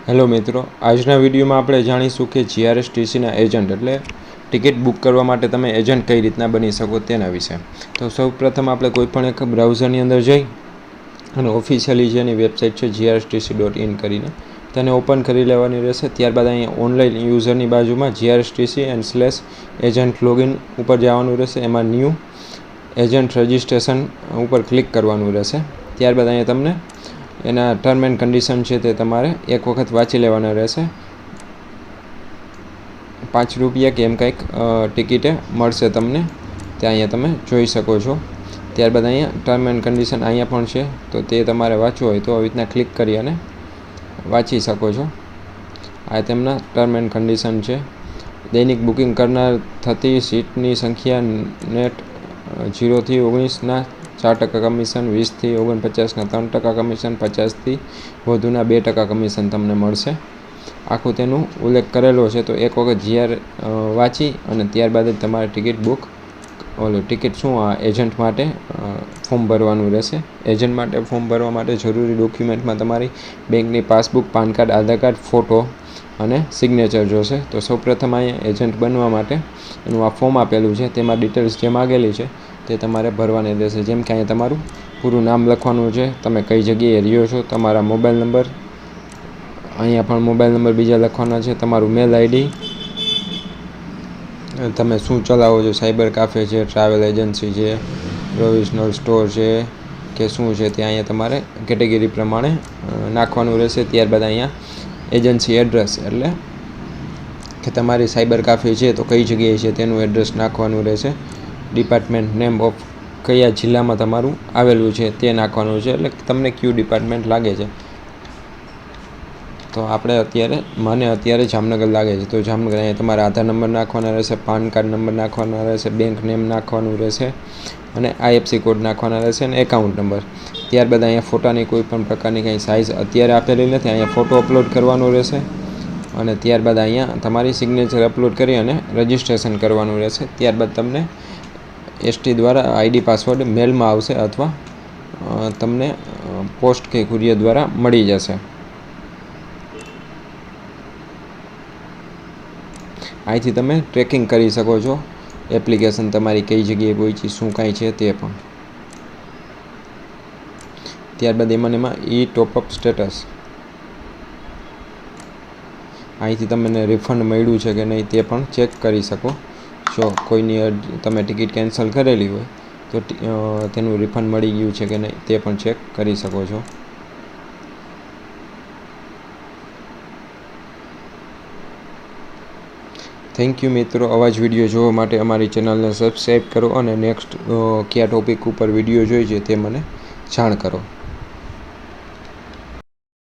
Hello મિત્રો, આજના વિડીયોમાં આપણે જાણીશું કે જીઆરએસટીસીના એજન્ટ એટલે ટિકિટ બુક કરવા માટે તમે એજન્ટ કઈ રીતના બની શકો તેના વિશે. તો સૌપ્રથમ આપણે કોઈપણ એક બ્રાઉઝરની અંદર જઈ અને ઓફિશિયલી જેની વેબસાઇટ છે grstc.in કરીને તેને ઓપન કરી લેવાની રહેશે. ત્યારબાદ અહીંયા ઓનલાઈન યુઝરની બાજુમાં grstc&/એજન્ટ લોગિન ઉપર જવાનું રહેશે. એમાં ન્યૂ એજન્ટ રજિસ્ટ્રેશન ઉપર ક્લિક કરવાનું રહેશે. ત્યારબાદ અહીંયા તમને એના ટર્મ એન્ડ કન્ડિશન છે તે તમારે એક વખત વાંચી લેવાના રહેશે. 5 રૂપિયા કે એમ કંઈક ટિકિટે મળશે તમને, ત્યાં અહીંયા તમે જોઈ શકો છો. ત્યારબાદ અહીંયા ટર્મ એન્ડ કન્ડિશન અહીંયા પણ છે, તો તે તમારે વાંચવું હોય તો આવી રીતના ક્લિક કરી અને વાંચી શકો છો. આ તેમના ટર્મ એન્ડ કન્ડિશન છે. દૈનિક બુકિંગ કરનાર થતી સીટની સંખ્યા નેટ 0 થી 19ના 4% કમિશન, 20 થી 49ના 3% કમિશન, 50 થી વધુના 2% કમિશન તમને મળશે. આખું તેનું ઉલ્લેખ કરેલો છે, તો એક વખત જીઆર વાંચી અને ત્યારબાદ જ તમારે ટિકિટ એજન્ટ માટે ફોર્મ ભરવાનું રહેશે. એજન્ટ માટે ફોર્મ ભરવા માટે જરૂરી ડોક્યુમેન્ટમાં તમારી બેંકની પાસબુક, પાન કાર્ડ, આધાર કાર્ડ, ફોટો અને સિગ્નેચર જોશે. તો સૌપ્રથમ અહીંયા એજન્ટ બનવા માટે એનું આ ફોર્મ આપેલું છે, તેમાં ડિટેલ્સ જે માગેલી છે તે તમારે ભરવાની રહેશે. જેમ કે અહીંયા તમારું પૂરું નામ લખવાનું છે, તમે કઈ જગ્યાએ રહ્યો છો, તમારા મોબાઈલ નંબર, અહીંયા પણ મોબાઈલ નંબર બીજા લખવાના છે, તમારું મેલ આઈડી, તમે શું ચલાવો છો, સાયબર કાફે છે, ટ્રાવેલ એજન્સી છે, પ્રોવિઝનલ સ્ટોર છે કે શું છે, તે અહીંયા તમારે કેટેગરી પ્રમાણે નાખવાનું રહેશે. ત્યારબાદ અહીંયા એજન્સી એડ્રેસ એટલે કે તમારી સાયબર કાફે છે તો કઈ જગ્યાએ છે તેનું એડ્રેસ નાખવાનું રહેશે. ડિપાર્ટમેન્ટ નેમ ઓફ કયા જિલ્લામાં તમારું આવેલું છે તે નાખવાનું છે, એટલે તમને કયું ડિપાર્ટમેન્ટ લાગે છે. તો મને અત્યારે જામનગર લાગે છે, તો જામનગર. અહીંયા તમારા આધાર નંબર નાખવાના રહેશે, પાન કાર્ડ નંબર નાખવાના રહેશે, બેંક નેમ નાખવાનું રહેશે અને આઈએફસી કોડ નાખવાના રહેશે અને એકાઉન્ટ નંબર. ત્યારબાદ અહીંયા ફોટાની કોઈ પણ પ્રકારની કંઈ સાઇઝ અત્યારે આપેલી નથી, અહીંયા ફોટો અપલોડ કરવાનો રહેશે અને ત્યારબાદ અહીંયા તમારી સિગ્નેચર અપલોડ કરી અને રજિસ્ટ્રેશન કરવાનું રહેશે. ત્યારબાદ તમને એસટી દ્વારા આઈડી પાસવર્ડ મેલમાં આવશે અથવા તમને પોસ્ટ કે કુરિયર દ્વારા મળી જશે. અહીંથી તમે ટ્રેકિંગ કરી શકો છો, એપ્લિકેશન તમારી કઈ જગ્યાએ પહોંચી, શું કાંઈ છે તે પણ. ત્યારબાદ એમાં ટોપઅપ સ્ટેટસ, અહીંથી તમને રિફંડ મળ્યું છે કે નહીં તે પણ ચેક કરી શકો છો. કોઈની તમે ટિકિટ કેન્સલ કરેલી હોય તો તેનું રિફંડ મળી ગયું છે કે નહીં તે પણ ચેક કરી શકો છો. થેન્ક યુ મિત્રો. આવા જ વિડીયો જોવા માટે અમારી ચેનલને સબસ્ક્રાઈબ કરો અને નેક્સ્ટ કયા ટોપિક ઉપર વિડીયો જોઈએ છે તે મને જાણ કરો.